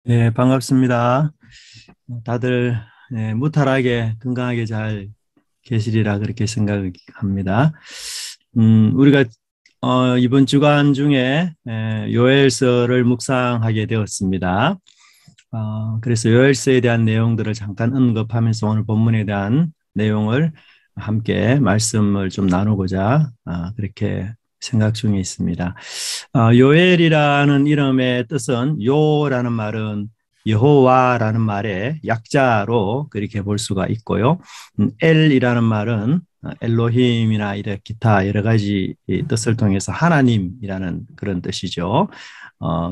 네, 반갑습니다. 다들 무탈하게 건강하게 잘 계시리라 그렇게 생각합니다. 우리가 이번 주간 중에 요엘서를 묵상하게 되었습니다. 그래서 요엘서에 대한 내용들을 잠깐 언급하면서 오늘 본문에 대한 내용을 함께 말씀을 좀 나누고자 그렇게 생각 중에 있습니다. 요엘이라는 이름의 뜻은 요라는 말은 여호와라는 말의 약자로 그렇게 볼 수가 있고요. 엘이라는 말은 엘로힘이나 이런 기타 여러 가지 뜻을 통해서 하나님이라는 그런 뜻이죠.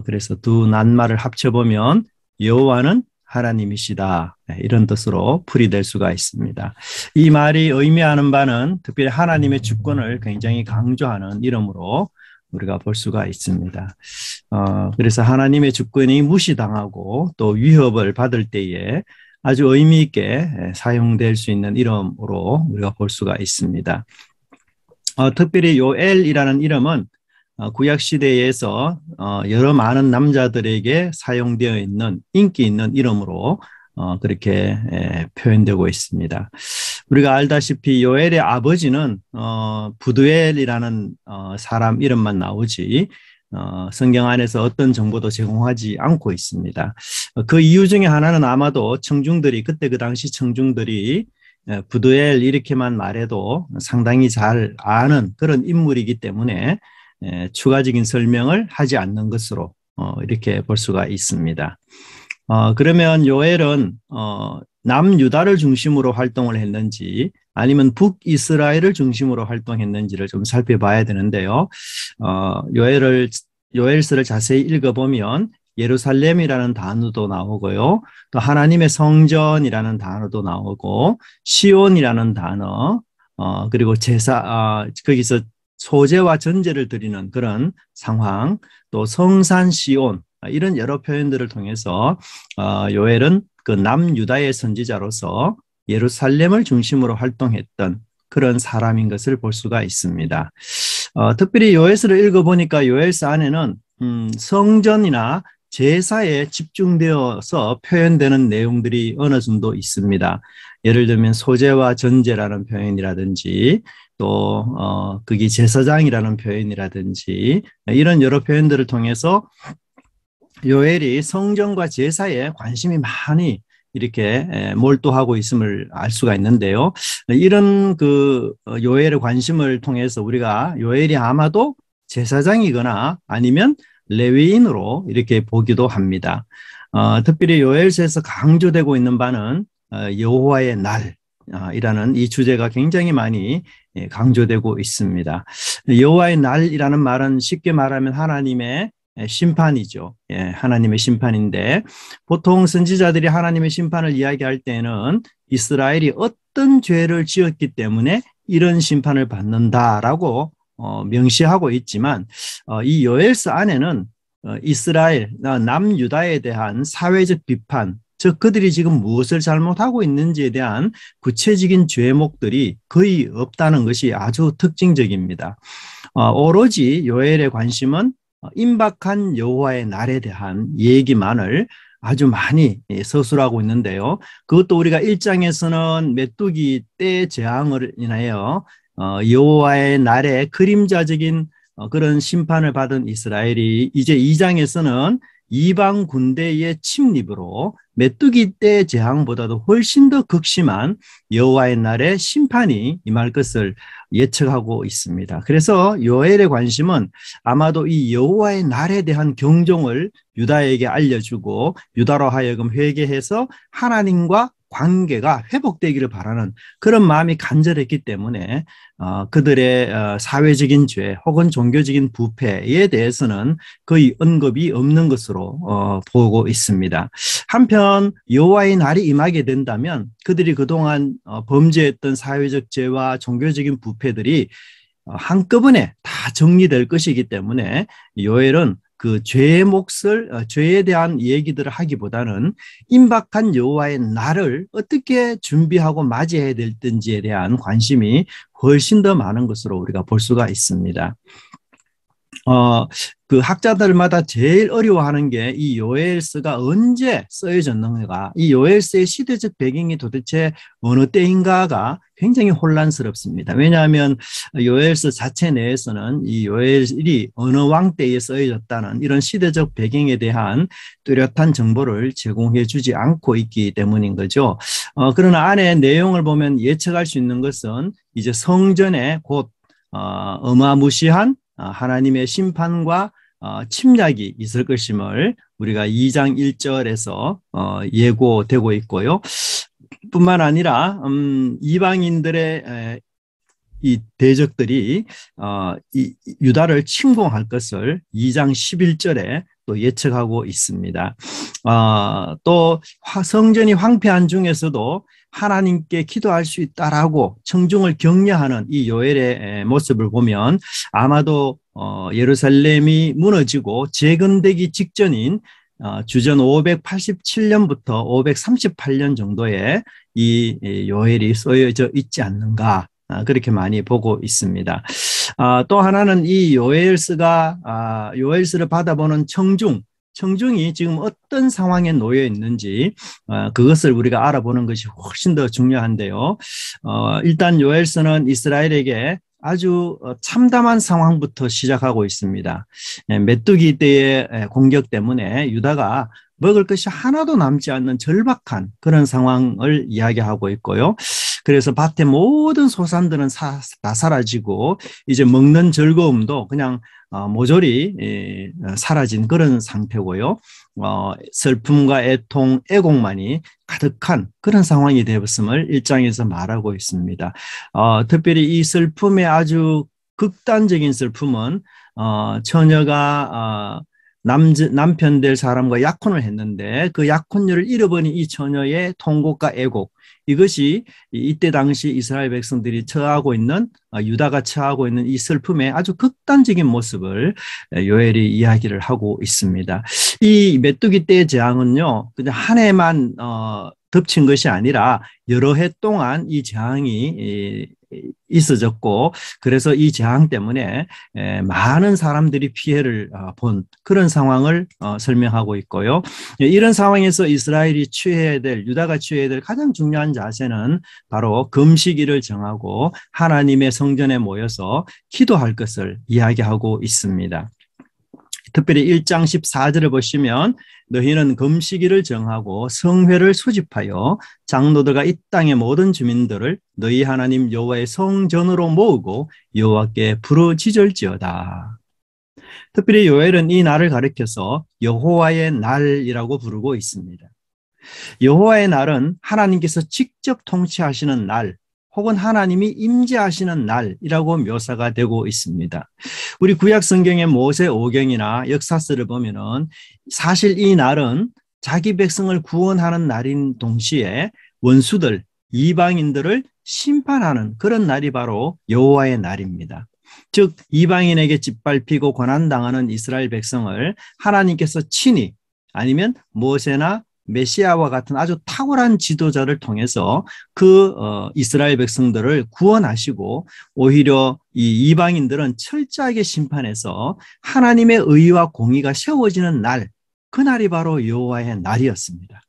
그래서 두 낱말을 합쳐보면 여호와는 하나님이시다. 이런 뜻으로 풀이될 수가 있습니다. 이 말이 의미하는 바는 특별히 하나님의 주권을 굉장히 강조하는 이름으로 우리가 볼 수가 있습니다. 그래서 하나님의 주권이 무시당하고 또 위협을 받을 때에 아주 의미 있게 사용될 수 있는 이름으로 우리가 볼 수가 있습니다. 특별히 요엘이라는 이름은 구약 시대에서 여러 많은 남자들에게 사용되어 있는 인기 있는 이름으로 그렇게 표현되고 있습니다. 우리가 알다시피 요엘의 아버지는 부두엘이라는 사람 이름만 나오지 성경 안에서 어떤 정보도 제공하지 않고 있습니다. 그 이유 중에 하나는 아마도 청중들이 그때 그 당시 청중들이 부두엘 이렇게만 말해도 상당히 잘 아는 그런 인물이기 때문에 추가적인 설명을 하지 않는 것으로 이렇게 볼 수가 있습니다. 그러면 요엘은 남유다를 중심으로 활동을 했는지 아니면 북이스라엘을 중심으로 활동했는지를 좀 살펴봐야 되는데요. 요엘서를 자세히 읽어보면 예루살렘이라는 단어도 나오고요. 또 하나님의 성전이라는 단어도 나오고 시온이라는 단어 그리고 거기서 소제와 전제를 드리는 그런 상황, 또 성산 시온 이런 여러 표현들을 통해서 요엘은 그 남유다의 선지자로서 예루살렘을 중심으로 활동했던 그런 사람인 것을 볼 수가 있습니다. 특별히 요엘서를 읽어보니까 요엘서 안에는 성전이나 제사에 집중되어서 표현되는 내용들이 어느 정도 있습니다. 예를 들면 소제와 전제라는 표현이라든지 또 거기 제사장이라는 표현이라든지 이런 여러 표현들을 통해서 요엘이 성전과 제사에 관심이 많이 이렇게 몰두하고 있음을 알 수가 있는데요. 이런 그 요엘의 관심을 통해서 우리가 요엘이 아마도 제사장이거나 아니면 레위인으로 이렇게 보기도 합니다. 특별히 요엘서에서 강조되고 있는 바는 여호와의 날이라는 이 주제가 굉장히 많이 강조되고 있습니다. 여호와의 날이라는 말은 쉽게 말하면 하나님의 심판이죠. 하나님의 심판인데 보통 선지자들이 하나님의 심판을 이야기할 때는 이스라엘이 어떤 죄를 지었기 때문에 이런 심판을 받는다라고 명시하고 있지만 이 요엘서 안에는 이스라엘, 남유다에 대한 사회적 비판, 즉 그들이 지금 무엇을 잘못하고 있는지에 대한 구체적인 죄목들이 거의 없다는 것이 아주 특징적입니다. 오로지 요엘의 관심은 임박한 여호와의 날에 대한 얘기만을 아주 많이 서술하고 있는데요. 그것도 우리가 1장에서는 메뚜기 때 재앙을 인하여 여호와의 날에 그림자적인 그런 심판을 받은 이스라엘이 이제 2장에서는 이방 군대의 침입으로 메뚜기 때 재앙보다도 훨씬 더 극심한 여호와의 날에 심판이 임할 것을 예측하고 있습니다. 그래서 요엘의 관심은 아마도 이 여호와의 날에 대한 경종을 유다에게 알려주고 유다로 하여금 회개해서 하나님과 관계가 회복되기를 바라는 그런 마음이 간절했기 때문에 그들의 사회적인 죄 혹은 종교적인 부패에 대해서는 거의 언급이 없는 것으로 보고 있습니다. 한편 여호와의 날이 임하게 된다면 그들이 그동안 범죄했던 사회적 죄와 종교적인 부패들이 한꺼번에 다 정리될 것이기 때문에 요엘은 그 죄의 몫을 죄에 대한 얘기들을 하기보다는 임박한 여호와의 날을 어떻게 준비하고 맞이해야 될지에 대한 관심이 훨씬 더 많은 것으로 우리가 볼 수가 있습니다. 어, 그 학자들마다 제일 어려워하는 게 이 요엘서가 언제 쓰여졌는가, 이 요엘서의 시대적 배경이 도대체 어느 때인가가 굉장히 혼란스럽습니다. 왜냐하면 요엘서 자체 내에서는 이 요엘이 어느 왕 때에 쓰여졌다는 이런 시대적 배경에 대한 뚜렷한 정보를 제공해 주지 않고 있기 때문인 거죠. 그러나 안에 내용을 보면 예측할 수 있는 것은 이제 성전에 곧 어마무시한 하나님의 심판과 침략이 있을 것임을 우리가 2장 1절에서 예고되고 있고요. 뿐만 아니라 이방인들의 이 대적들이 이 유다를 침공할 것을 2장 11절에 또 예측하고 있습니다. 또 성전이 황폐한 중에서도 하나님께 기도할 수 있다라고 청중을 격려하는 이 요엘의 모습을 보면 아마도 예루살렘이 무너지고 재건되기 직전인 주전 587년부터 538년 정도에 이 요엘이 쓰여져 있지 않는가, 그렇게 많이 보고 있습니다. 또 하나는 이 요엘서를 받아보는 청중이 지금 어떤 상황에 놓여 있는지 그것을 우리가 알아보는 것이 훨씬 더 중요한데요. 일단 요엘서는 이스라엘에게 아주 참담한 상황부터 시작하고 있습니다. 메뚜기 떼의 공격 때문에 유다가 먹을 것이 하나도 남지 않는 절박한 그런 상황을 이야기하고 있고요. 그래서 밭의 모든 소산들은 다 사라지고 이제 먹는 즐거움도 그냥 모조리 사라진 그런 상태고요. 슬픔과 애통, 애곡만이 가득한 그런 상황이 되었음을 1장에서 말하고 있습니다. 특별히 이 슬픔의 아주 극단적인 슬픔은 처녀가 남편 될 사람과 약혼을 했는데 그 약혼녀를 잃어버린 이 처녀의 통곡과 애곡, 이것이 이때 당시 이스라엘 백성들이 처하고 있는, 유다가 처하고 있는 이 슬픔의 아주 극단적인 모습을 요엘이 이야기를 하고 있습니다. 이 메뚜기 떼의 재앙은요, 그냥 한 해만 덮친 것이 아니라 여러 해 동안 이 재앙이 있어졌고, 그래서 이 재앙 때문에 많은 사람들이 피해를 본 그런 상황을 설명하고 있고요. 이런 상황에서 이스라엘이 취해야 될, 유다가 취해야 될 가장 중요한 자세는 바로 금식일을 정하고 하나님의 성전에 모여서 기도할 것을 이야기하고 있습니다. 특별히 1장 14절을 보시면 너희는 금식일을 정하고 성회를 소집하여 장로들과 이 땅의 모든 주민들을 너희 하나님 여호와의 성전으로 모으고 여호와께 부르짖을지어다. 특별히 요엘은 이 날을 가리켜서 여호와의 날이라고 부르고 있습니다. 여호와의 날은 하나님께서 직접 통치하시는 날, 혹은 하나님이 임재하시는 날이라고 묘사가 되고 있습니다. 우리 구약 성경의 모세 오경이나 역사서를 보면은 사실 이 날은 자기 백성을 구원하는 날인 동시에 원수들, 이방인들을 심판하는 그런 날이 바로 여호와의 날입니다. 즉 이방인에게 짓밟히고 고난당하는 이스라엘 백성을 하나님께서 친히, 아니면 모세나 메시아와 같은 아주 탁월한 지도자를 통해서 그 이스라엘 백성들을 구원하시고, 오히려 이 이방인들은 철저하게 심판해서 하나님의 의와 공의가 세워지는 날, 그 날이 바로 여호와의 날이었습니다.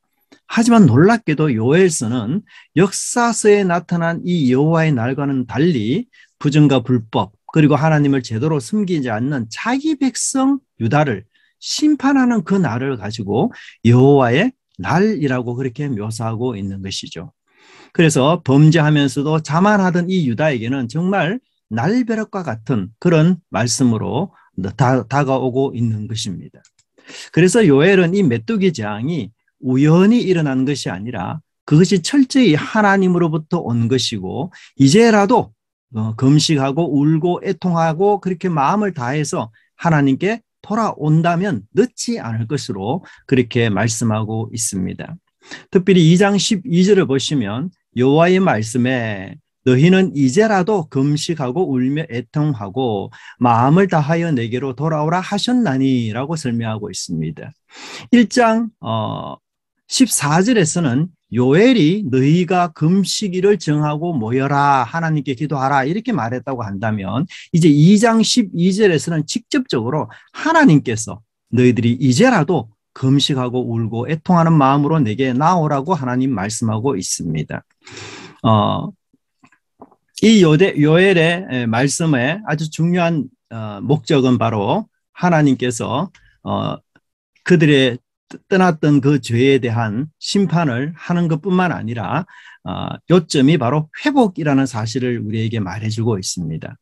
하지만 놀랍게도 요엘서는 역사서에 나타난 이 여호와의 날과는 달리 부정과 불법, 그리고 하나님을 제대로 섬기지 않는 자기 백성 유다를 심판하는 그 날을 가지고 여호와의 날이라고 그렇게 묘사하고 있는 것이죠. 그래서 범죄하면서도 자만하던 이 유다에게는 정말 날벼락과 같은 그런 말씀으로 다가오고 있는 것입니다. 그래서 요엘은 이 메뚜기 재앙이 우연히 일어난 것이 아니라 그것이 철저히 하나님으로부터 온 것이고, 이제라도 금식하고 울고 애통하고 그렇게 마음을 다해서 하나님께 돌아온다면 늦지 않을 것으로 그렇게 말씀하고 있습니다. 특별히 2장 12절을 보시면 여호와의 말씀에 너희는 이제라도 금식하고 울며 애통하고 마음을 다하여 내게로 돌아오라 하셨나니 라고 설명하고 있습니다. 1장 14절에서는 요엘이 너희가 금식일을 정하고 모여라, 하나님께 기도하라 이렇게 말했다고 한다면 이제 2장 12절에서는 직접적으로 하나님께서 너희들이 이제라도 금식하고 울고 애통하는 마음으로 내게 나오라고 하나님 말씀하고 있습니다. 이 요엘의 말씀의 아주 중요한 목적은 바로 하나님께서 그들의 떠났던 그 죄에 대한 심판을 하는 것뿐만 아니라 요점이 바로 회복이라는 사실을 우리에게 말해주고 있습니다.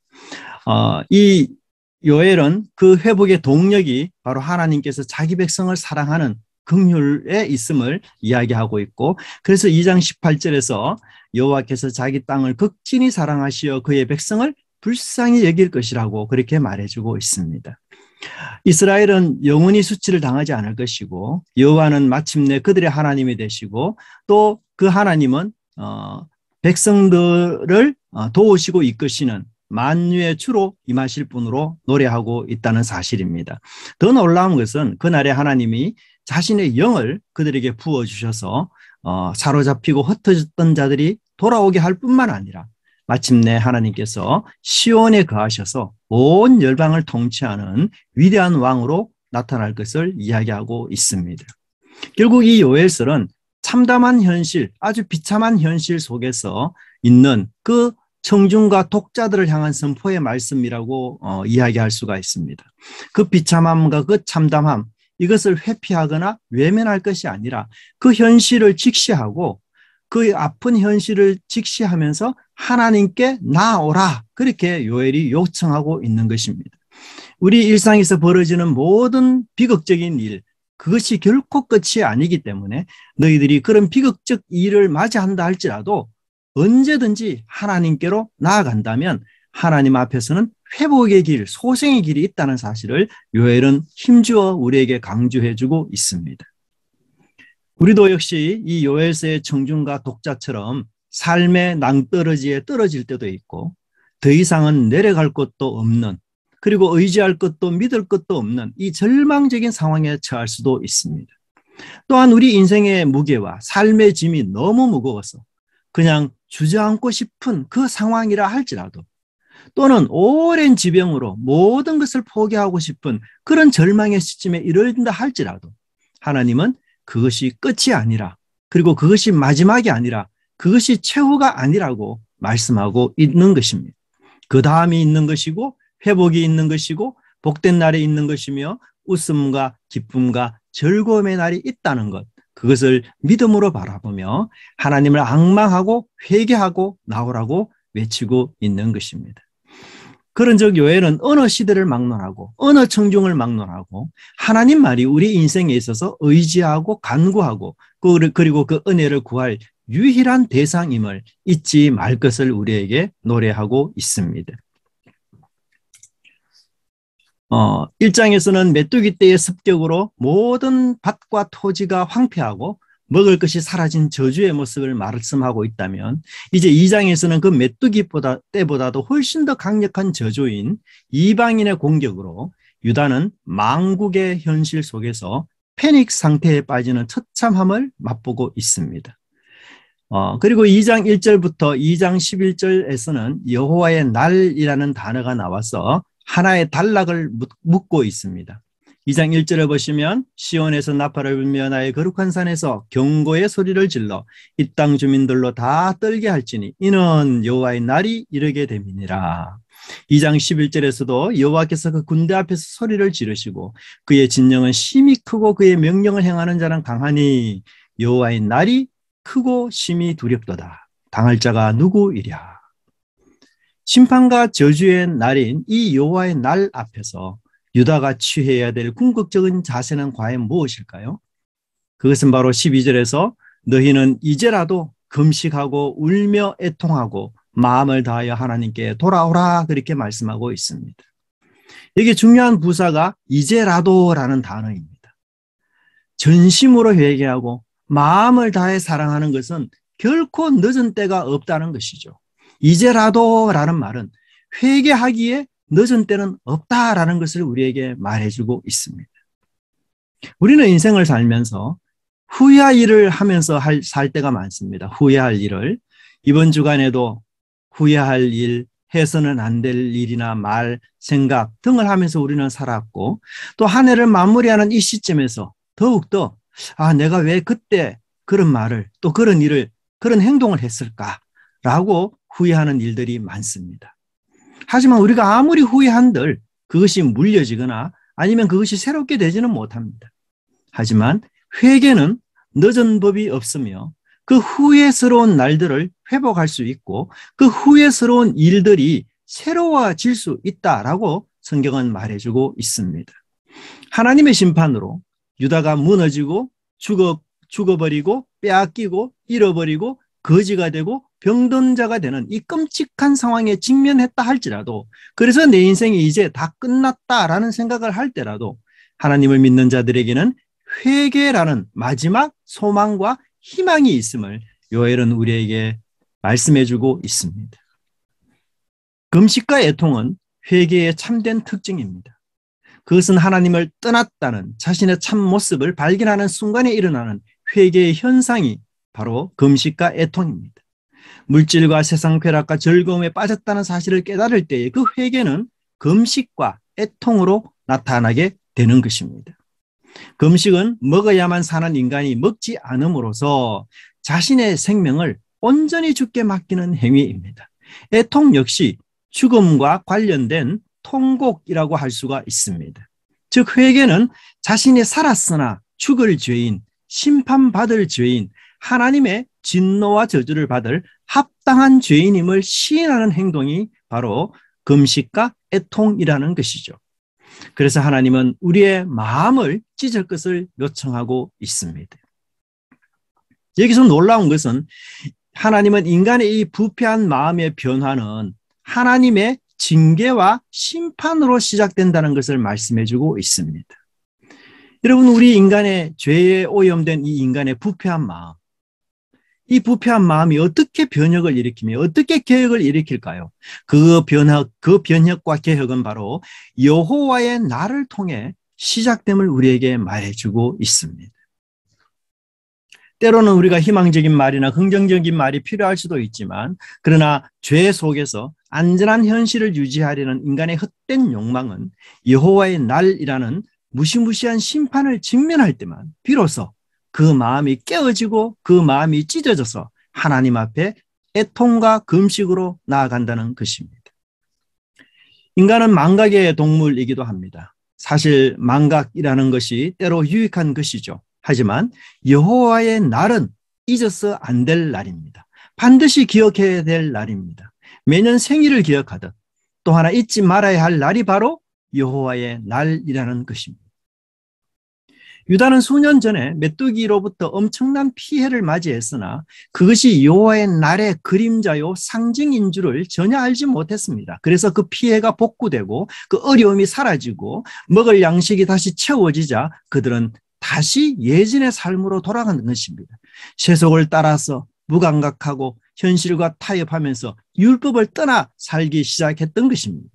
이 요엘은 그 회복의 동력이 바로 하나님께서 자기 백성을 사랑하는 긍휼에 있음을 이야기하고 있고, 그래서 2장 18절에서 여호와께서 자기 땅을 극진히 사랑하시어 그의 백성을 불쌍히 여길 것이라고 그렇게 말해주고 있습니다. 이스라엘은 영원히 수치를 당하지 않을 것이고 여호와는 마침내 그들의 하나님이 되시고 또 그 하나님은 백성들을 도우시고 이끄시는 만유의 주로 임하실 분으로 노래하고 있다는 사실입니다. 더 놀라운 것은 그날에 하나님이 자신의 영을 그들에게 부어주셔서 사로잡히고 흩어졌던 자들이 돌아오게 할 뿐만 아니라 마침내 하나님께서 시온에 거하셔서 온 열방을 통치하는 위대한 왕으로 나타날 것을 이야기하고 있습니다. 결국 이 요엘서는 참담한 현실, 아주 비참한 현실 속에서 있는 그 청중과 독자들을 향한 선포의 말씀이라고 이야기할 수가 있습니다. 그 비참함과 그 참담함, 이것을 회피하거나 외면할 것이 아니라 그 현실을 직시하고 그 아픈 현실을 직시하면서 하나님께 나아오라, 그렇게 요엘이 요청하고 있는 것입니다. 우리 일상에서 벌어지는 모든 비극적인 일, 그것이 결코 끝이 아니기 때문에 너희들이 그런 비극적 일을 맞이한다 할지라도 언제든지 하나님께로 나아간다면 하나님 앞에서는 회복의 길, 소생의 길이 있다는 사실을 요엘은 힘주어 우리에게 강조해주고 있습니다. 우리도 역시 이 요엘서의 청중과 독자처럼 삶의 낭떠러지에 떨어질 때도 있고 더 이상은 내려갈 곳도 없는, 그리고 의지할 것도 믿을 것도 없는 이 절망적인 상황에 처할 수도 있습니다. 또한 우리 인생의 무게와 삶의 짐이 너무 무거워서 그냥 주저앉고 싶은 그 상황이라 할지라도, 또는 오랜 지병으로 모든 것을 포기하고 싶은 그런 절망의 시점에 이르른다 할지라도 하나님은 그것이 끝이 아니라, 그리고 그것이 마지막이 아니라 그것이 최후가 아니라고 말씀하고 있는 것입니다. 그 다음이 있는 것이고 회복이 있는 것이고 복된 날이 있는 것이며 웃음과 기쁨과 즐거움의 날이 있다는 것, 그것을 믿음으로 바라보며 하나님을 앙망하고 회개하고 나오라고 외치고 있는 것입니다. 그런즉 요엘은 어느 시대를 막론하고 어느 청중을 막론하고 하나님 말이 우리 인생에 있어서 의지하고 간구하고 그리고 그 은혜를 구할 유일한 대상임을 잊지 말 것을 우리에게 노래하고 있습니다. 1장에서는 메뚜기 떼의 습격으로 모든 밭과 토지가 황폐하고 먹을 것이 사라진 저주의 모습을 말씀하고 있다면, 이제 2장에서는 그 메뚜기 떼보다도 훨씬 더 강력한 저주인 이방인의 공격으로 유다는 망국의 현실 속에서 패닉 상태에 빠지는 처참함을 맛보고 있습니다. 그리고 2장 1절부터 2장 11절에서는 여호와의 날이라는 단어가 나와서 하나의 단락을 묻고 있습니다. 2장 1절에 보시면 시온에서 나팔을 불며 나의 거룩한 산에서 경고의 소리를 질러 이 땅 주민들로 다 떨게 할지니 이는 여호와의 날이 이르게 됨이니라. 2장 11절에서도 여호와께서 그 군대 앞에서 소리를 지르시고 그의 진영은 심히 크고 그의 명령을 행하는 자는 강하니 여호와의 날이 크고 심히 두렵도다. 당할 자가 누구이랴. 심판과 저주의 날인 이 여호와의 날 앞에서 유다가 취해야 될 궁극적인 자세는 과연 무엇일까요? 그것은 바로 12절에서 너희는 이제라도 금식하고 울며 애통하고 마음을 다하여 하나님께 돌아오라, 그렇게 말씀하고 있습니다. 여기 중요한 부사가 이제라도라는 단어입니다. 전심으로 회개하고 마음을 다해 사랑하는 것은 결코 늦은 때가 없다는 것이죠. 이제라도라는 말은 회개하기에 늦은 때는 없다라는 것을 우리에게 말해주고 있습니다. 우리는 인생을 살면서 후회할 일을 하면서 살 때가 많습니다. 후회할 일을. 이번 주간에도 후회할 일, 해서는 안 될 일이나 말, 생각 등을 하면서 우리는 살았고, 또 한 해를 마무리하는 이 시점에서 더욱더 내가 왜 그때 그런 말을, 또 그런 일을, 그런 행동을 했을까라고 후회하는 일들이 많습니다. 하지만 우리가 아무리 후회한들 그것이 물려지거나 아니면 그것이 새롭게 되지는 못합니다. 하지만 회개는 늦은 법이 없으며 그 후회스러운 날들을 회복할 수 있고 그 후회스러운 일들이 새로워질 수 있다라고 성경은 말해주고 있습니다. 하나님의 심판으로 유다가 무너지고 죽어버리고 빼앗기고 잃어버리고 거지가 되고 병든 자가 되는 이 끔찍한 상황에 직면했다 할지라도, 그래서 내 인생이 이제 다 끝났다라는 생각을 할 때라도 하나님을 믿는 자들에게는 회개라는 마지막 소망과 희망이 있음을 요엘은 우리에게 말씀해주고 있습니다. 금식과 애통은 회개의 참된 특징입니다. 그것은 하나님을 떠났다는 자신의 참 모습을 발견하는 순간에 일어나는 회개의 현상이 바로 금식과 애통입니다. 물질과 세상 쾌락과 즐거움에 빠졌다는 사실을 깨달을 때에 그 회개는 금식과 애통으로 나타나게 되는 것입니다. 금식은 먹어야만 사는 인간이 먹지 않음으로써 자신의 생명을 온전히 주께 맡기는 행위입니다. 애통 역시 죽음과 관련된 통곡이라고 할 수가 있습니다. 즉 회개는 자신이 살았으나 죽을 죄인, 심판받을 죄인, 하나님의 진노와 저주를 받을 합당한 죄인임을 시인하는 행동이 바로 금식과 애통이라는 것이죠. 그래서 하나님은 우리의 마음을 찢을 것을 요청하고 있습니다. 여기서 놀라운 것은 하나님은 인간의 이 부패한 마음의 변화는 하나님의 징계와 심판으로 시작된다는 것을 말씀해주고 있습니다. 여러분, 우리 인간의 죄에 오염된 이 인간의 부패한 마음, 이 부패한 마음이 어떻게 변혁을 일으키며 어떻게 개혁을 일으킬까요? 그 변혁과 개혁은 바로 여호와의 날을 통해 시작됨을 우리에게 말해주고 있습니다. 때로는 우리가 희망적인 말이나 긍정적인 말이 필요할 수도 있지만, 그러나 죄 속에서 안전한 현실을 유지하려는 인간의 헛된 욕망은 여호와의 날이라는 무시무시한 심판을 직면할 때만 비로소 그 마음이 깨어지고 그 마음이 찢어져서 하나님 앞에 애통과 금식으로 나아간다는 것입니다. 인간은 망각의 동물이기도 합니다. 사실 망각이라는 것이 때로 유익한 것이죠. 하지만 여호와의 날은 잊어서 안 될 날입니다. 반드시 기억해야 될 날입니다. 매년 생일을 기억하듯 또 하나 잊지 말아야 할 날이 바로 여호와의 날이라는 것입니다. 유다는 수년 전에 메뚜기로부터 엄청난 피해를 맞이했으나 그것이 여호와의 날의 그림자요 상징인 줄을 전혀 알지 못했습니다. 그래서 그 피해가 복구되고 그 어려움이 사라지고 먹을 양식이 다시 채워지자 그들은 다시 예전의 삶으로 돌아가는 것입니다. 세속을 따라서 무감각하고 현실과 타협하면서 율법을 떠나 살기 시작했던 것입니다.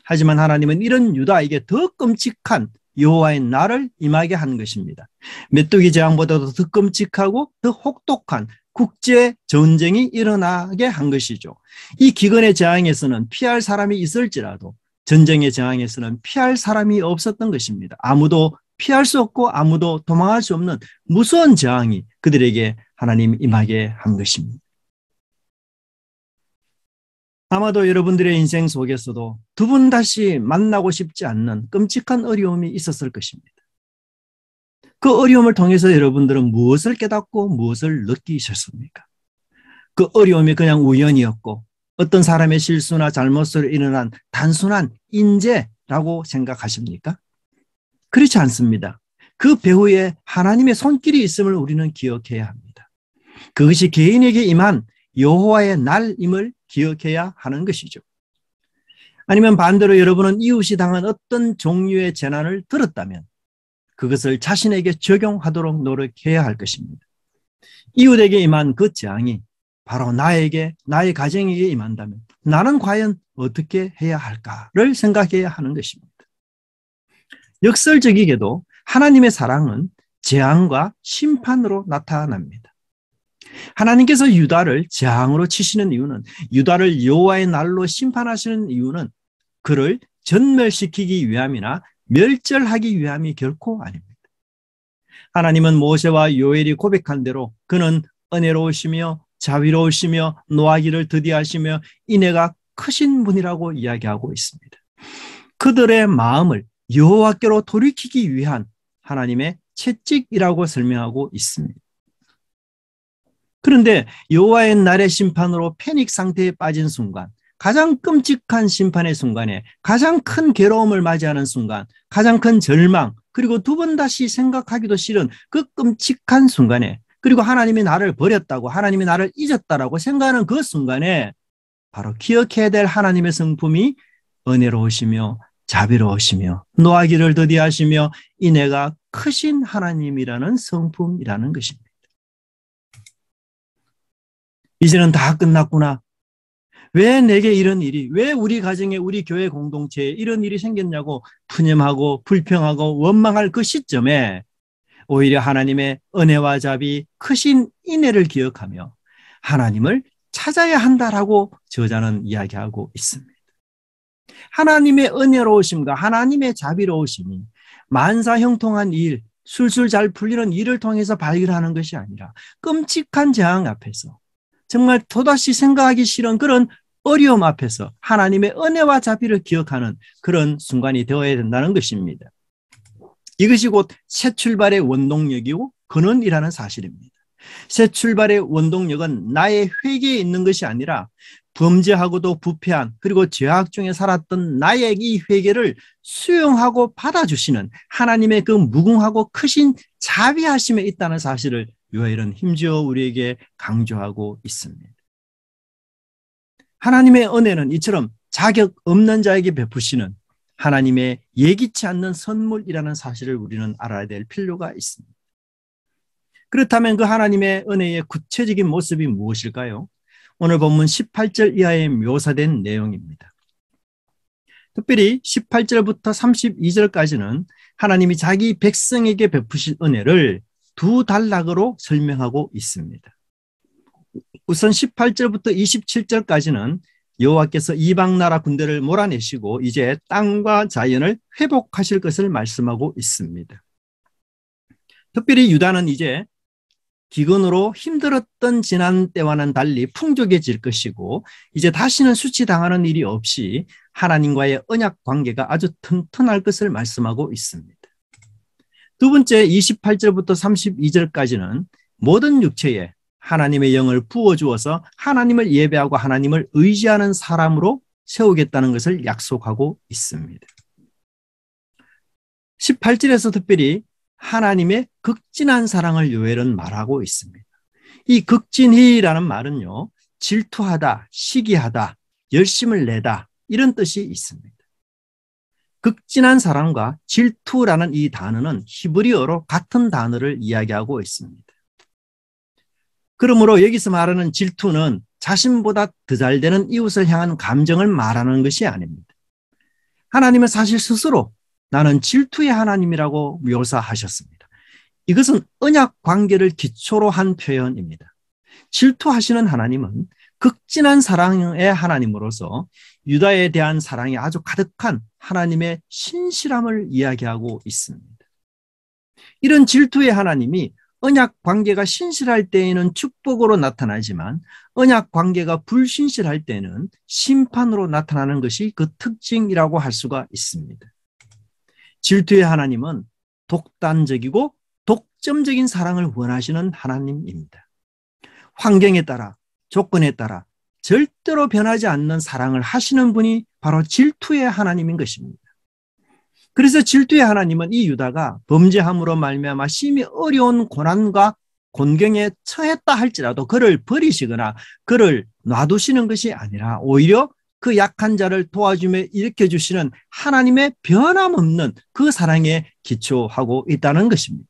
하지만 하나님은 이런 유다에게 더 끔찍한 여호와의 날을 임하게 한 것입니다. 메뚜기 재앙보다도 더 끔찍하고 더 혹독한 국제 전쟁이 일어나게 한 것이죠. 이 기근의 재앙에서는 피할 사람이 있을지라도 전쟁의 재앙에서는 피할 사람이 없었던 것입니다. 아무도 피할 수 없고 아무도 도망할 수 없는 무서운 재앙이 그들에게 하나님 임하게 한 것입니다. 아마도 여러분들의 인생 속에서도 두 번 다시 만나고 싶지 않는 끔찍한 어려움이 있었을 것입니다. 그 어려움을 통해서 여러분들은 무엇을 깨닫고 무엇을 느끼셨습니까? 그 어려움이 그냥 우연이었고 어떤 사람의 실수나 잘못으로 일어난 단순한 인재라고 생각하십니까? 그렇지 않습니다. 그 배후에 하나님의 손길이 있음을 우리는 기억해야 합니다. 그것이 개인에게 임한 여호와의 날임을 기억해야 하는 것이죠. 아니면 반대로 여러분은 이웃이 당한 어떤 종류의 재난을 들었다면 그것을 자신에게 적용하도록 노력해야 할 것입니다. 이웃에게 임한 그 재앙이 바로 나에게, 나의 가정에게 임한다면 나는 과연 어떻게 해야 할까를 생각해야 하는 것입니다. 역설적이게도 하나님의 사랑은 재앙과 심판으로 나타납니다. 하나님께서 유다를 재앙으로 치시는 이유는, 유다를 여호와의 날로 심판하시는 이유는 그를 전멸시키기 위함이나 멸절하기 위함이 결코 아닙니다. 하나님은 모세와 요엘이 고백한 대로 그는 은혜로우시며 자비로우시며 노하기를 더디하시며 인애가 크신 분이라고 이야기하고 있습니다. 그들의 마음을 여호와께로 돌이키기 위한 하나님의 채찍이라고 설명하고 있습니다. 그런데 여호와의 날의 심판으로 패닉 상태에 빠진 순간, 가장 끔찍한 심판의 순간에 가장 큰 괴로움을 맞이하는 순간, 가장 큰 절망, 그리고 두 번 다시 생각하기도 싫은 그 끔찍한 순간에, 그리고 하나님이 나를 버렸다고, 하나님이 나를 잊었다라고 생각하는 그 순간에 바로 기억해야 될 하나님의 성품이 은혜로우시며 자비로우시며 노하기를 더디하시며 인애가 크신 하나님이라는 성품이라는 것입니다. 이제는 다 끝났구나. 왜 내게 이런 일이, 왜 우리 가정에, 우리 교회 공동체에 이런 일이 생겼냐고 푸념하고 불평하고 원망할 그 시점에 오히려 하나님의 은혜와 자비, 크신 인애를 기억하며 하나님을 찾아야 한다라고 저자는 이야기하고 있습니다. 하나님의 은혜로우심과 하나님의 자비로우심이 만사형통한 일, 술술 잘 풀리는 일을 통해서 발견하는 것이 아니라 끔찍한 재앙 앞에서, 정말 또다시 생각하기 싫은 그런 어려움 앞에서 하나님의 은혜와 자비를 기억하는 그런 순간이 되어야 된다는 것입니다. 이것이 곧 새 출발의 원동력이고 근원이라는 사실입니다. 새 출발의 원동력은 나의 회개에 있는 것이 아니라 범죄하고도 부패한, 그리고 죄악 중에 살았던 나의 이 회개를 수용하고 받아주시는 하나님의 그 무궁하고 크신 자비하심에 있다는 사실을 요엘은 힘주어 우리에게 강조하고 있습니다. 하나님의 은혜는 이처럼 자격 없는 자에게 베푸시는 하나님의 예기치 않는 선물이라는 사실을 우리는 알아야 될 필요가 있습니다. 그렇다면 그 하나님의 은혜의 구체적인 모습이 무엇일까요? 오늘 본문 18절 이하에 묘사된 내용입니다. 특별히 18절부터 32절까지는 하나님이 자기 백성에게 베푸실 은혜를 두 단락으로 설명하고 있습니다. 우선 18절부터 27절까지는 여호와께서 이방 나라 군대를 몰아내시고 이제 땅과 자연을 회복하실 것을 말씀하고 있습니다. 특별히 유다는 이제 기근으로 힘들었던 지난 때와는 달리 풍족해질 것이고 이제 다시는 수치당하는 일이 없이 하나님과의 언약 관계가 아주 튼튼할 것을 말씀하고 있습니다. 두 번째 28절부터 32절까지는 모든 육체에 하나님의 영을 부어주어서 하나님을 예배하고 하나님을 의지하는 사람으로 세우겠다는 것을 약속하고 있습니다. 18절에서 특별히 하나님의 극진한 사랑을 요엘은 말하고 있습니다. 이 극진히라는 말은요, 질투하다, 시기하다, 열심을 내다 이런 뜻이 있습니다. 극진한 사랑과 질투라는 이 단어는 히브리어로 같은 단어를 이야기하고 있습니다. 그러므로 여기서 말하는 질투는 자신보다 더 잘 되는 이웃을 향한 감정을 말하는 것이 아닙니다. 하나님은 사실 스스로 나는 질투의 하나님이라고 묘사하셨습니다. 이것은 언약 관계를 기초로 한 표현입니다. 질투하시는 하나님은 극진한 사랑의 하나님으로서 유다에 대한 사랑이 아주 가득한 하나님의 신실함을 이야기하고 있습니다. 이런 질투의 하나님이 언약 관계가 신실할 때에는 축복으로 나타나지만 언약 관계가 불신실할 때는 심판으로 나타나는 것이 그 특징이라고 할 수가 있습니다. 질투의 하나님은 독단적이고 독점적인 사랑을 원하시는 하나님입니다. 환경에 따라, 조건에 따라 절대로 변하지 않는 사랑을 하시는 분이 바로 질투의 하나님인 것입니다. 그래서 질투의 하나님은 이 유다가 범죄함으로 말미암아 심히 어려운 고난과 곤경에 처했다 할지라도 그를 버리시거나 그를 놔두시는 것이 아니라 오히려 그 약한 자를 도와주며 일으켜주시는 하나님의 변함없는 그 사랑에 기초하고 있다는 것입니다.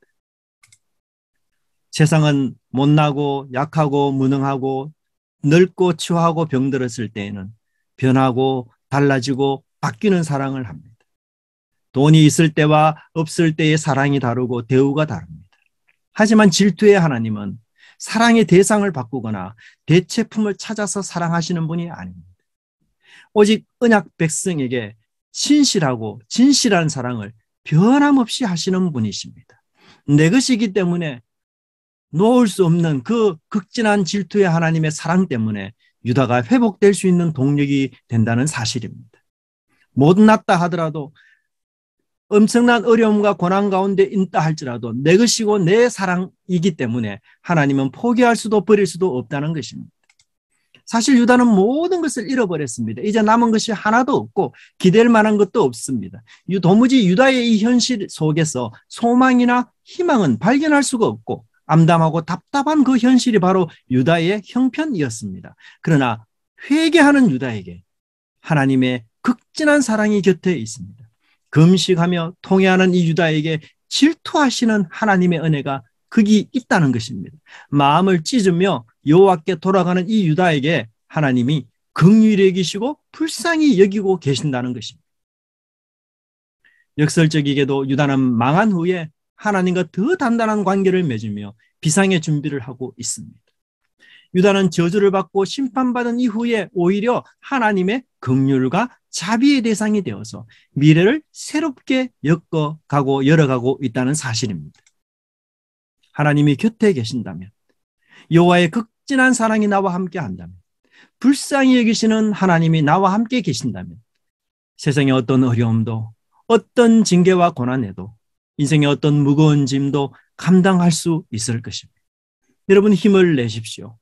세상은 못나고 약하고 무능하고 늙고 추하고 병들었을 때에는 변하고 달라지고 바뀌는 사랑을 합니다. 돈이 있을 때와 없을 때의 사랑이 다르고 대우가 다릅니다. 하지만 질투의 하나님은 사랑의 대상을 바꾸거나 대체품을 찾아서 사랑하시는 분이 아닙니다. 오직 언약 백성에게 신실하고 진실한 사랑을 변함없이 하시는 분이십니다. 내 것이기 때문에 놓을 수 없는 그 극진한 질투의 하나님의 사랑 때문에 유다가 회복될 수 있는 동력이 된다는 사실입니다. 못났다 하더라도 엄청난 어려움과 고난 가운데 있다 할지라도 내 것이고 내 사랑이기 때문에 하나님은 포기할 수도 버릴 수도 없다는 것입니다. 사실 유다는 모든 것을 잃어버렸습니다. 이제 남은 것이 하나도 없고 기댈 만한 것도 없습니다. 도무지 유다의 이 현실 속에서 소망이나 희망은 발견할 수가 없고 암담하고 답답한 그 현실이 바로 유다의 형편이었습니다. 그러나 회개하는 유다에게 하나님의 극진한 사랑이 곁에 있습니다. 금식하며 통회하는 이 유다에게 질투하시는 하나님의 은혜가 극이 있다는 것입니다. 마음을 찢으며 여호와께 돌아가는 이 유다에게 하나님이 긍휼히 여기시고 불쌍히 여기고 계신다는 것입니다. 역설적이게도 유다는 망한 후에 하나님과 더 단단한 관계를 맺으며 비상의 준비를 하고 있습니다. 유다는 저주를 받고 심판받은 이후에 오히려 하나님의 긍휼과 자비의 대상이 되어서 미래를 새롭게 엮어가고 열어가고 있다는 사실입니다. 하나님이 곁에 계신다면, 여호와의 극진한 사랑이 나와 함께 한다면, 불쌍히 여기시는 하나님이 나와 함께 계신다면 세상의 어떤 어려움도, 어떤 징계와 고난에도, 인생의 어떤 무거운 짐도 감당할 수 있을 것입니다. 여러분, 힘을 내십시오.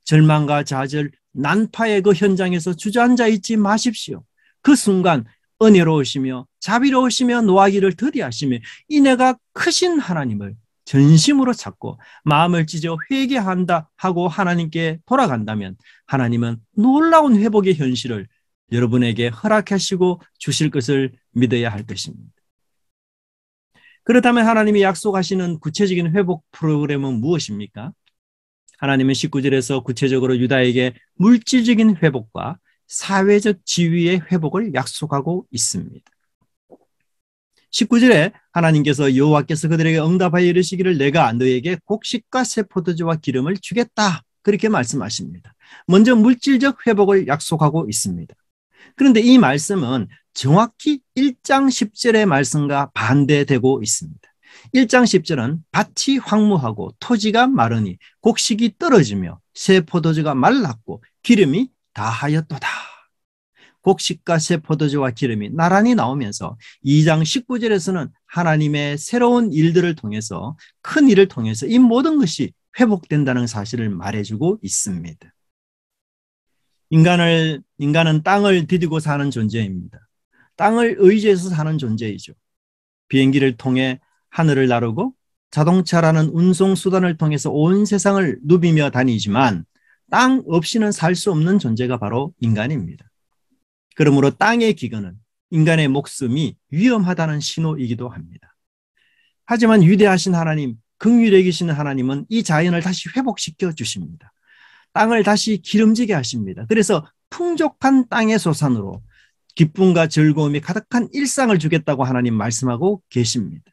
절망과 좌절, 난파의 그 현장에서 주저앉아 있지 마십시오. 그 순간 은혜로우시며 자비로우시며 노하기를 더디하시며 인애가 크신 하나님을 전심으로 찾고 마음을 찢어 회개한다 하고 하나님께 돌아간다면 하나님은 놀라운 회복의 현실을 여러분에게 허락하시고 주실 것을 믿어야 할 것입니다. 그렇다면 하나님이 약속하시는 구체적인 회복 프로그램은 무엇입니까? 하나님은 19절에서 구체적으로 유다에게 물질적인 회복과 사회적 지위의 회복을 약속하고 있습니다. 19절에 하나님께서 여호와께서 그들에게 응답하여 이르시기를 내가 너에게 곡식과 새 포도주와 기름을 주겠다, 그렇게 말씀하십니다. 먼저 물질적 회복을 약속하고 있습니다. 그런데 이 말씀은 정확히 1장 10절의 말씀과 반대되고 있습니다. 1장 10절은 밭이 황무하고 토지가 마르니 곡식이 떨어지며 새 포도주가 말랐고 기름이 다하였도다. 곡식과 새 포도주와 기름이 나란히 나오면서 2장 19절에서는 하나님의 새로운 일들을 통해서, 큰 일을 통해서 이 모든 것이 회복된다는 사실을 말해주고 있습니다. 인간은 땅을 디디고 사는 존재입니다. 땅을 의지해서 사는 존재이죠. 비행기를 통해 하늘을 나르고 자동차라는 운송수단을 통해서 온 세상을 누비며 다니지만 땅 없이는 살 수 없는 존재가 바로 인간입니다. 그러므로 땅의 기근은 인간의 목숨이 위험하다는 신호이기도 합니다. 하지만 위대하신 하나님, 긍휼히 여기시는 하나님은 이 자연을 다시 회복시켜 주십니다. 땅을 다시 기름지게 하십니다. 그래서 풍족한 땅의 소산으로 기쁨과 즐거움이 가득한 일상을 주겠다고 하나님 말씀하고 계십니다.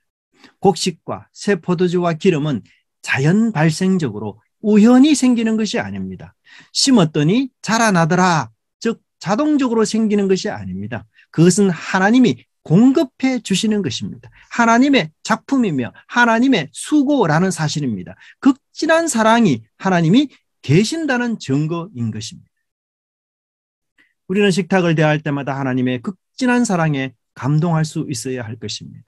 곡식과 새 포도주와 기름은 자연 발생적으로 우연히 생기는 것이 아닙니다. 심었더니 자라나더라, 즉 자동적으로 생기는 것이 아닙니다. 그것은 하나님이 공급해 주시는 것입니다. 하나님의 작품이며 하나님의 수고라는 사실입니다. 극진한 사랑이 하나님이 계신다는 증거인 것입니다. 우리는 식탁을 대할 때마다 하나님의 극진한 사랑에 감동할 수 있어야 할 것입니다.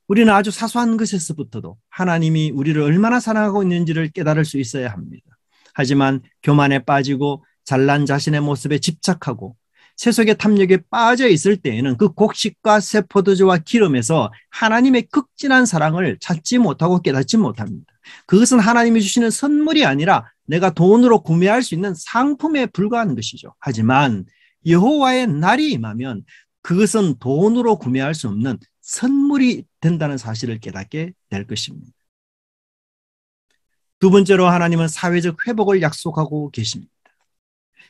우리는 아주 사소한 것에서부터도 하나님이 우리를 얼마나 사랑하고 있는지를 깨달을 수 있어야 합니다. 하지만 교만에 빠지고 잘난 자신의 모습에 집착하고 세속의 탐욕에 빠져 있을 때에는 그 곡식과 새 포도주와 기름에서 하나님의 극진한 사랑을 찾지 못하고 깨닫지 못합니다. 그것은 하나님이 주시는 선물이 아니라 내가 돈으로 구매할 수 있는 상품에 불과한 것이죠. 하지만 여호와의 날이 임하면 그것은 돈으로 구매할 수 없는 선물이 된다는 사실을 깨닫게 될 것입니다. 두 번째로 하나님은 사회적 회복을 약속하고 계십니다.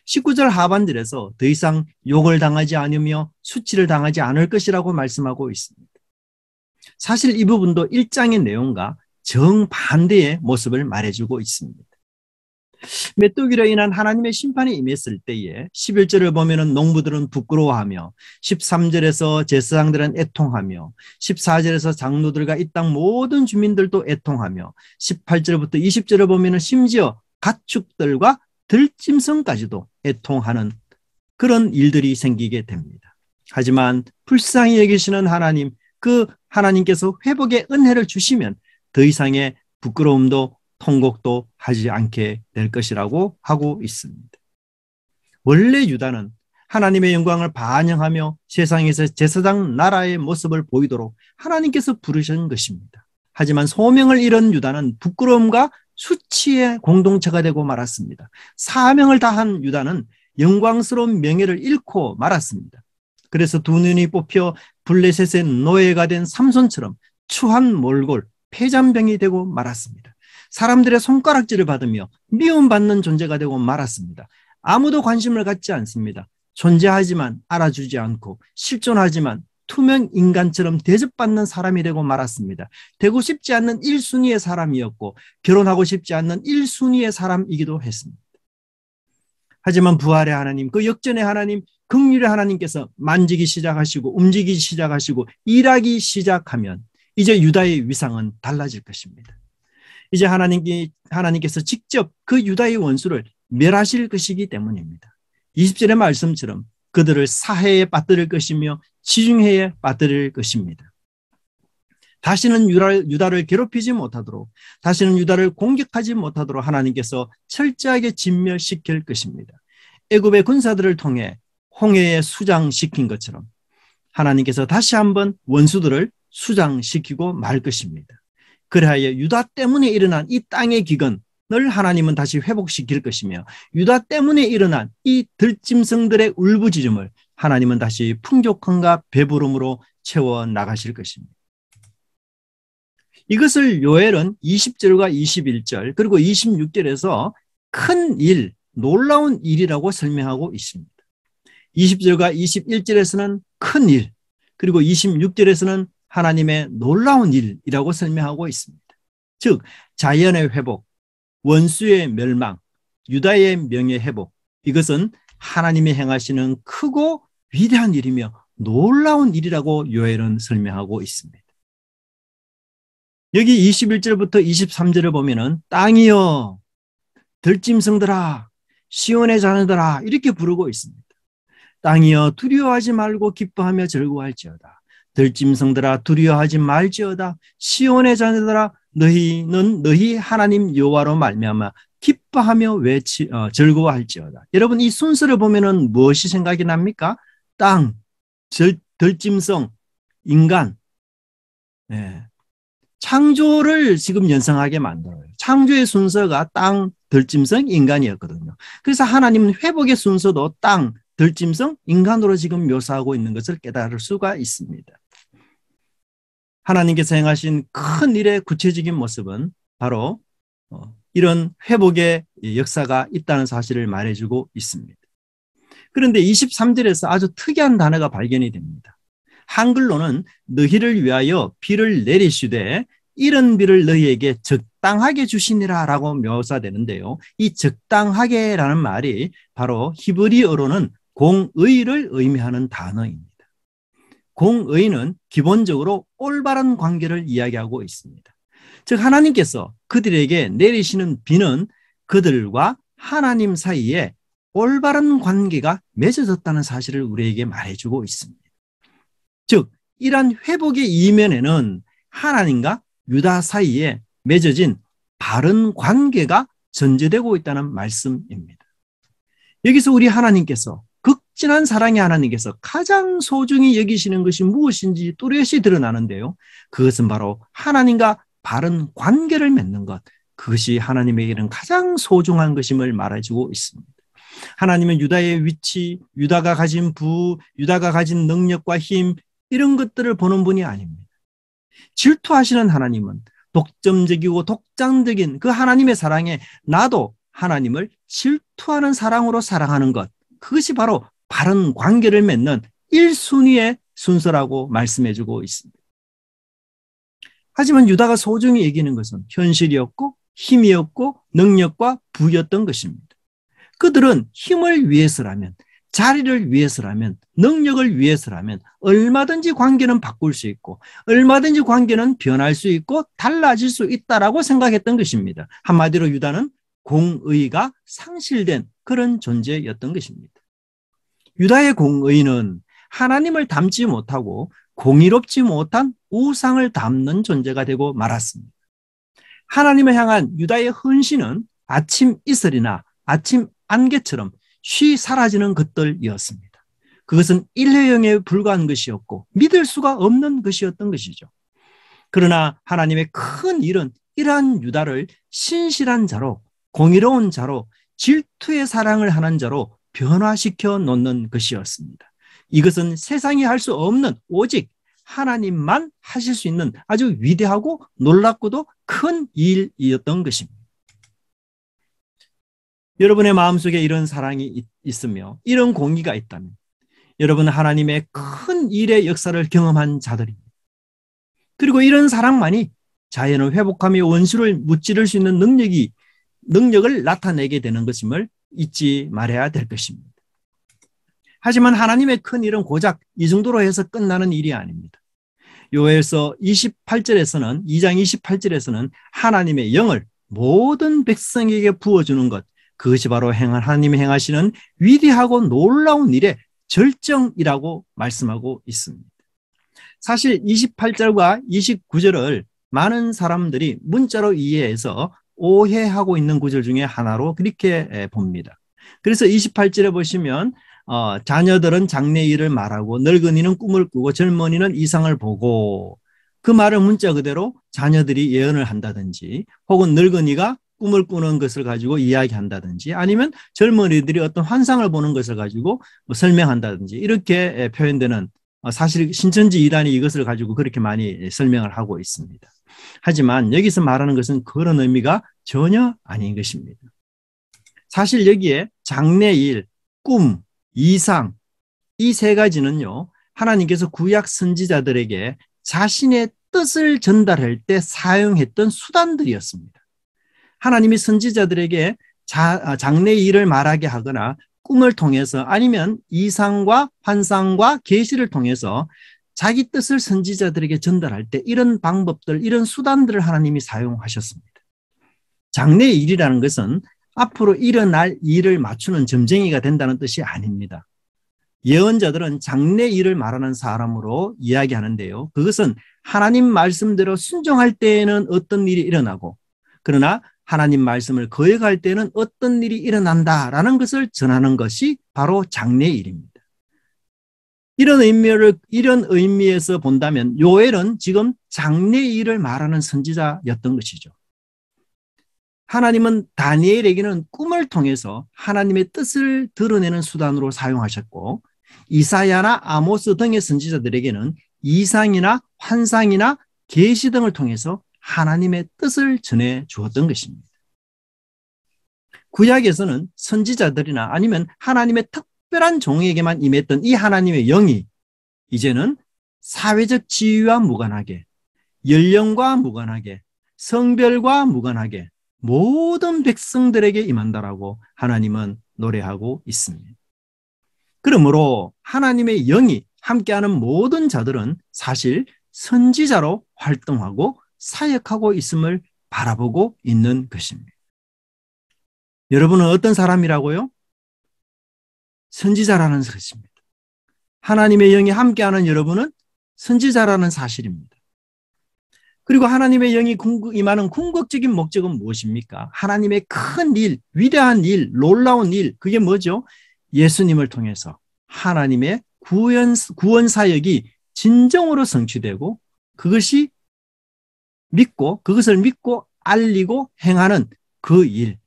19절 하반절에서 더 이상 욕을 당하지 않으며 수치를 당하지 않을 것이라고 말씀하고 있습니다. 사실 이 부분도 1장의 내용과 정반대의 모습을 말해주고 있습니다. 메뚜기로 인한 하나님의 심판이 임했을 때에 11절을 보면은 농부들은 부끄러워하며 13절에서 제사장들은 애통하며 14절에서 장로들과 이 땅 모든 주민들도 애통하며 18절부터 20절을 보면은 심지어 가축들과 들짐승까지도 애통하는 그런 일들이 생기게 됩니다. 하지만 불쌍히 여기시는 하나님, 그 하나님께서 회복의 은혜를 주시면 더 이상의 부끄러움도 통곡도 하지 않게 될 것이라고 하고 있습니다. 원래 유다는 하나님의 영광을 반영하며 세상에서 제사장 나라의 모습을 보이도록 하나님께서 부르신 것입니다. 하지만 소명을 잃은 유다는 부끄러움과 수치의 공동체가 되고 말았습니다. 사명을 다한 유다는 영광스러운 명예를 잃고 말았습니다. 그래서 두 눈이 뽑혀 블레셋의 노예가 된 삼손처럼 추한 몰골, 폐잔병이 되고 말았습니다. 사람들의 손가락질을 받으며 미움받는 존재가 되고 말았습니다. 아무도 관심을 갖지 않습니다. 존재하지만 알아주지 않고 실존하지만 투명 인간처럼 대접받는 사람이 되고 말았습니다. 되고 싶지 않는 1순위의 사람이었고 결혼하고 싶지 않는 1순위의 사람이기도 했습니다. 하지만 부활의 하나님, 그 역전의 하나님, 긍휼의 하나님께서 만지기 시작하시고 움직이기 시작하시고 일하기 시작하면 이제 유다의 위상은 달라질 것입니다. 이제 하나님께서 직접 그 유다의 원수를 멸하실 것이기 때문입니다. 20절의 말씀처럼 그들을 사해에 빠뜨릴 것이며 지중해에 빠뜨릴 것입니다. 다시는 유다를 괴롭히지 못하도록, 다시는 유다를 공격하지 못하도록 하나님께서 철저하게 진멸시킬 것입니다. 애굽의 군사들을 통해 홍해에 수장시킨 것처럼 하나님께서 다시 한번 원수들을 수장시키고 말 것입니다. 그리하여 유다 때문에 일어난 이 땅의 기근을 하나님은 다시 회복시킬 것이며 유다 때문에 일어난 이 들짐승들의 울부짖음을 하나님은 다시 풍족함과 배부름으로 채워 나가실 것입니다. 이것을 요엘은 20절과 21절 그리고 26절에서 큰 일, 놀라운 일이라고 설명하고 있습니다. 20절과 21절에서는 큰 일, 그리고 26절에서는 하나님의 놀라운 일이라고 설명하고 있습니다. 즉 자연의 회복, 원수의 멸망, 유다의 명예 회복, 이것은 하나님이 행하시는 크고 위대한 일이며 놀라운 일이라고 요엘은 설명하고 있습니다. 여기 21절부터 23절을 보면은 땅이여 들짐승들아 시온의 자녀들아 이렇게 부르고 있습니다. 땅이여 두려워하지 말고 기뻐하며 즐거워할지어다. 들짐승들아 두려워하지 말지어다. 시온의 자녀들아 너희는 너희 하나님 여호와로 말미암아 기뻐하며 즐거워할지어다. 여러분 이 순서를 보면은 무엇이 생각이 납니까? 땅, 들짐승, 인간. 네. 창조를 지금 연상하게 만들어요. 창조의 순서가 땅, 들짐승, 인간이었거든요. 그래서 하나님은 회복의 순서도 땅, 들짐승, 인간으로 지금 묘사하고 있는 것을 깨달을 수가 있습니다. 하나님께서 행하신 큰 일의 구체적인 모습은 바로 이런 회복의 역사가 있다는 사실을 말해주고 있습니다. 그런데 23절에서 아주 특이한 단어가 발견이 됩니다. 한글로는 너희를 위하여 비를 내리시되 이런 비를 너희에게 적당하게 주시니라 라고 묘사되는데요. 이 적당하게라는 말이 바로 히브리어로는 공의를 의미하는 단어입니다. 공의는 기본적으로 올바른 관계를 이야기하고 있습니다. 즉 하나님께서 그들에게 내리시는 비는 그들과 하나님 사이에 올바른 관계가 맺어졌다는 사실을 우리에게 말해주고 있습니다. 즉 이러한 회복의 이면에는 하나님과 유다 사이에 맺어진 바른 관계가 전제되고 있다는 말씀입니다. 여기서 우리 하나님께서 극진한 사랑의 하나님께서 가장 소중히 여기시는 것이 무엇인지 뚜렷이 드러나는데요. 그것은 바로 하나님과 바른 관계를 맺는 것. 그것이 하나님에게는 가장 소중한 것임을 말해주고 있습니다. 하나님은 유다의 위치, 유다가 가진 유다가 가진 능력과 힘 이런 것들을 보는 분이 아닙니다. 질투하시는 하나님은 독점적이고 독장적인 그 하나님의 사랑에 나도 하나님을 질투하는 사랑으로 사랑하는 것. 그것이 바로 바른 관계를 맺는 1순위의 순서라고 말씀해주고 있습니다. 하지만 유다가 소중히 여기는 것은 현실이었고 힘이었고 능력과 부였던 것입니다. 그들은 힘을 위해서라면, 자리를 위해서라면, 능력을 위해서라면 얼마든지 관계는 바꿀 수 있고 얼마든지 관계는 변할 수 있고 달라질 수 있다라고 생각했던 것입니다. 한마디로 유다는 공의가 상실된 그런 존재였던 것입니다. 유다의 공의는 하나님을 닮지 못하고 공의롭지 못한 우상을 닮는 존재가 되고 말았습니다. 하나님을 향한 유다의 헌신은 아침 이슬이나 아침 안개처럼 쉬 사라지는 것들이었습니다. 그것은 일회용에 불과한 것이었고 믿을 수가 없는 것이었던 것이죠. 그러나 하나님의 큰 일은 이러한 유다를 신실한 자로, 공의로운 자로, 질투의 사랑을 하는 자로 변화시켜 놓는 것이었습니다. 이것은 세상이 할 수 없는 오직 하나님만 하실 수 있는 아주 위대하고 놀랍고도 큰 일이었던 것입니다. 여러분의 마음속에 이런 사랑이 있으며 이런 공의가 있다면 여러분은 하나님의 큰 일의 역사를 경험한 자들입니다. 그리고 이런 사랑만이 자연을 회복하며 원수를 무찌를 수 있는 능력을 나타내게 되는 것임을 잊지 말아야 될 것입니다. 하지만 하나님의 큰 일은 고작 이 정도로 해서 끝나는 일이 아닙니다. 요엘서 28절에서는 2장 28절에서는 하나님의 영을 모든 백성에게 부어주는 것, 그것이 바로 하나님이 행하시는 위대하고 놀라운 일의 절정이라고 말씀하고 있습니다. 사실 28절과 29절을 많은 사람들이 문자로 이해해서 오해하고 있는 구절 중에 하나로 그렇게 봅니다. 그래서 28절에 보시면 자녀들은 장래 일을 말하고 늙은이는 꿈을 꾸고 젊은이는 이상을 보고, 그 말을 문자 그대로 자녀들이 예언을 한다든지 혹은 늙은이가 꿈을 꾸는 것을 가지고 이야기한다든지 아니면 젊은이들이 어떤 환상을 보는 것을 가지고 설명한다든지 이렇게 표현되는, 사실 신천지 이단이 이것을 가지고 그렇게 많이 설명을 하고 있습니다. 하지만 여기서 말하는 것은 그런 의미가 전혀 아닌 것입니다. 사실 여기에 장래일, 꿈, 이상, 이 세 가지는요, 하나님께서 구약 선지자들에게 자신의 뜻을 전달할 때 사용했던 수단들이었습니다. 하나님이 선지자들에게 장래의 일을 말하게 하거나 꿈을 통해서 아니면 이상과 환상과 계시를 통해서 자기 뜻을 선지자들에게 전달할 때 이런 방법들, 이런 수단들을 하나님이 사용하셨습니다. 장래의 일이라는 것은 앞으로 일어날 일을 맞추는 점쟁이가 된다는 뜻이 아닙니다. 예언자들은 장래 일을 말하는 사람으로 이야기하는데요. 그것은 하나님 말씀대로 순종할 때에는 어떤 일이 일어나고, 그러나 하나님 말씀을 거역할 때는 어떤 일이 일어난다라는 것을 전하는 것이 바로 장래 일입니다. 이런 의미에서 본다면 요엘은 지금 장래 일을 말하는 선지자였던 것이죠. 하나님은 다니엘에게는 꿈을 통해서 하나님의 뜻을 드러내는 수단으로 사용하셨고, 이사야나 아모스 등의 선지자들에게는 이상이나 환상이나 계시 등을 통해서 하나님의 뜻을 전해 주었던 것입니다. 구약에서는 선지자들이나 아니면 하나님의 특별한 종에게만 임했던 이 하나님의 영이 이제는 사회적 지위와 무관하게, 연령과 무관하게, 성별과 무관하게 모든 백성들에게 임한다라고 하나님은 노래하고 있습니다. 그러므로 하나님의 영이 함께하는 모든 자들은 사실 선지자로 활동하고 사역하고 있음을 바라보고 있는 것입니다. 여러분은 어떤 사람이라고요? 선지자라는 것입니다. 하나님의 영이 함께하는 여러분은 선지자라는 사실입니다. 그리고 하나님의 영이 임하는 궁극적인 목적은 무엇입니까? 하나님의 큰 일, 위대한 일, 놀라운 일, 그게 뭐죠? 예수님을 통해서 하나님의 구원 사역이 진정으로 성취되고 그것을 믿고 알리고 행하는 그 일,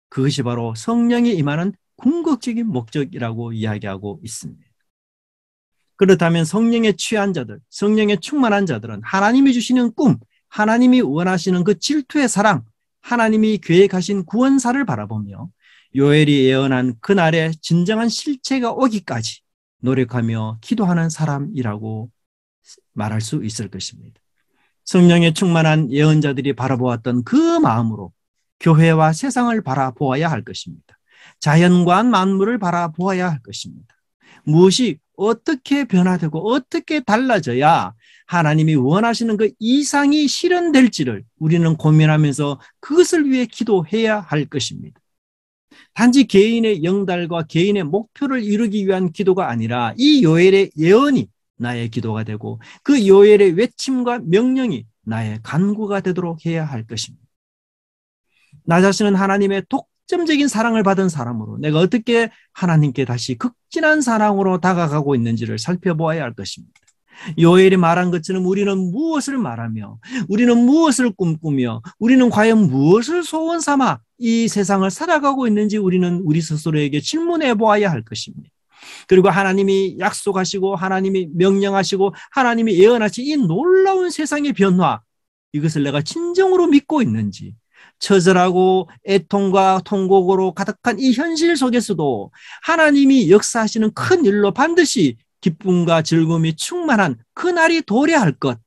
그것이 바로 성령이 임하는 궁극적인 목적이라고 이야기하고 있습니다. 그렇다면 성령에 취한 자들, 성령에 충만한 자들은 하나님이 주시는 꿈, 하나님이 원하시는 그 질투의 사랑, 하나님이 계획하신 구원사를 바라보며 요엘이 예언한 그날의 진정한 실체가 오기까지 노력하며 기도하는 사람이라고 말할 수 있을 것입니다. 성령에 충만한 예언자들이 바라보았던 그 마음으로 교회와 세상을 바라보아야 할 것입니다. 자연과 만물을 바라보아야 할 것입니다. 무엇이 어떻게 변화되고 어떻게 달라져야 하나님이 원하시는 그 이상이 실현될지를 우리는 고민하면서 그것을 위해 기도해야 할 것입니다. 단지 개인의 영달과 개인의 목표를 이루기 위한 기도가 아니라 이 요엘의 예언이 나의 기도가 되고 그 요엘의 외침과 명령이 나의 간구가 되도록 해야 할 것입니다. 나 자신은 하나님의 독점적인 사랑을 받은 사람으로 내가 어떻게 하나님께 다시 극진한 사랑으로 다가가고 있는지를 살펴보아야 할 것입니다. 요엘이 말한 것처럼 우리는 무엇을 말하며 우리는 무엇을 꿈꾸며 우리는 과연 무엇을 소원 삼아 이 세상을 살아가고 있는지 우리는 우리 스스로에게 질문해 보아야 할 것입니다. 그리고 하나님이 약속하시고 하나님이 명령하시고 하나님이 예언하신 이 놀라운 세상의 변화, 이것을 내가 진정으로 믿고 있는지, 처절하고 애통과 통곡으로 가득한 이 현실 속에서도 하나님이 역사하시는 큰 일로 반드시 기쁨과 즐거움이 충만한 그날이 도래할 것,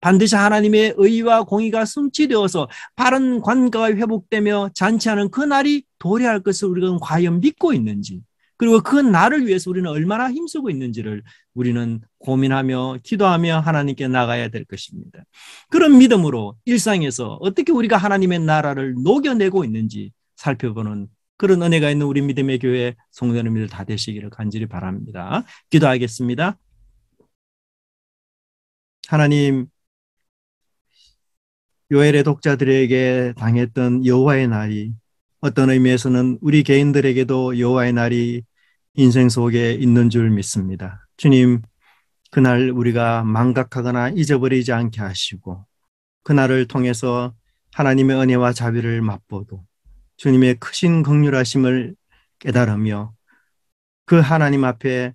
반드시 하나님의 의와 공의가 성취되어서 바른 관계가 회복되며 잔치하는 그날이 도래할 것을 우리가 과연 믿고 있는지, 그리고 그 날을 위해서 우리는 얼마나 힘쓰고 있는지를 우리는 고민하며 기도하며 하나님께 나가야 될 것입니다. 그런 믿음으로 일상에서 어떻게 우리가 하나님의 나라를 녹여내고 있는지 살펴보는 그런 은혜가 있는 우리 믿음의 교회 성도님들 다 되시기를 간절히 바랍니다. 기도하겠습니다. 하나님, 요엘의 독자들에게 당했던 여호와의 날이 어떤 의미에서는 우리 개인들에게도 여호와의 날이 인생 속에 있는 줄 믿습니다. 주님, 그날 우리가 망각하거나 잊어버리지 않게 하시고 그날을 통해서 하나님의 은혜와 자비를 맛보고 주님의 크신 긍휼하심을 깨달으며 그 하나님 앞에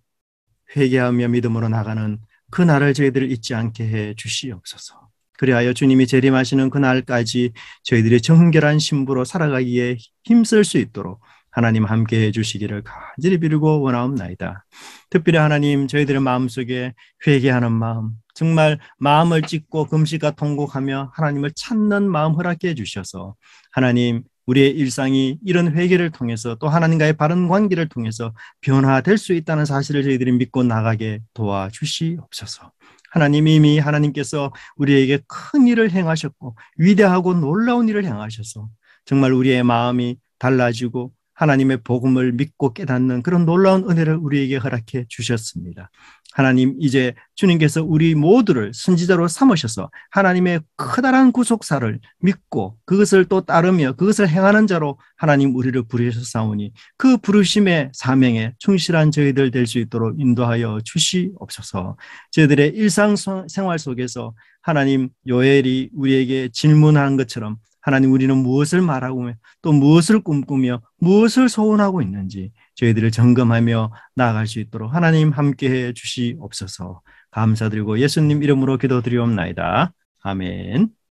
회개하며 믿음으로 나가는 그 날을 저희들 잊지 않게 해 주시옵소서. 그리하여 주님이 재림하시는 그날까지 저희들이 정결한 신부로 살아가기에 힘쓸 수 있도록 하나님 함께해 주시기를 간절히 비르고 원하옵나이다. 특별히 하나님, 저희들의 마음속에 회개하는 마음, 정말 마음을 찢고 금식과 통곡하며 하나님을 찾는 마음 허락해 주셔서 하나님, 우리의 일상이 이런 회개를 통해서 또 하나님과의 바른 관계를 통해서 변화될 수 있다는 사실을 저희들이 믿고 나가게 도와주시옵소서. 하나님, 이미 하나님께서 우리에게 큰 일을 행하셨고 위대하고 놀라운 일을 행하셔서 정말 우리의 마음이 달라지고 하나님의 복음을 믿고 깨닫는 그런 놀라운 은혜를 우리에게 허락해 주셨습니다. 하나님, 이제 주님께서 우리 모두를 선지자로 삼으셔서 하나님의 커다란 구속사를 믿고 그것을 또 따르며 그것을 행하는 자로 하나님 우리를 부르셨사오니 그 부르심의 사명에 충실한 저희들 될 수 있도록 인도하여 주시옵소서. 저희들의 일상생활 속에서 하나님, 요엘이 우리에게 질문한 것처럼 하나님, 우리는 무엇을 말하고 또 무엇을 꿈꾸며 무엇을 소원하고 있는지 저희들을 점검하며 나아갈 수 있도록 하나님 함께해 주시옵소서. 감사드리고 예수님 이름으로 기도드리옵나이다. 아멘.